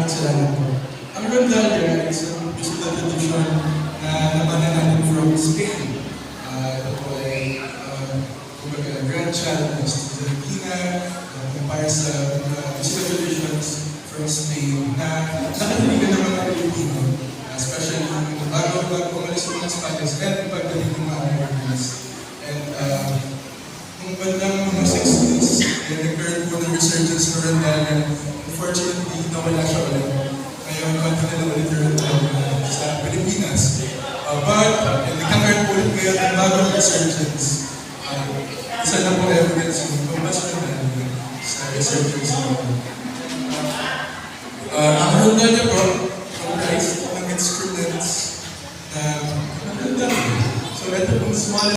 maraming salamat po. Ang Rondalia is a musical tradition na nabana natin from Spain. Ito po ay grandchild ng Filipina, para sa musical traditions from Spain na nakatiligan ng mga Pilipino, especially bago umalis ng mga Spanish and pagdating ng mga Americans. And nung bandang mga 60s, nag-occurred po ng resurgence ng Rondalia. Unfortunately, nawala siya ulit. Ngayon, konti na ulit yung Rondalia sa Pilipinas. But, nagkakaroon po ulit ngayon ng bagong resurgence. Isa na po evidence yung mas Rondalia sa resurgence ng ang Rondalia po, comprised ng instruments na maganda. So, ito pong small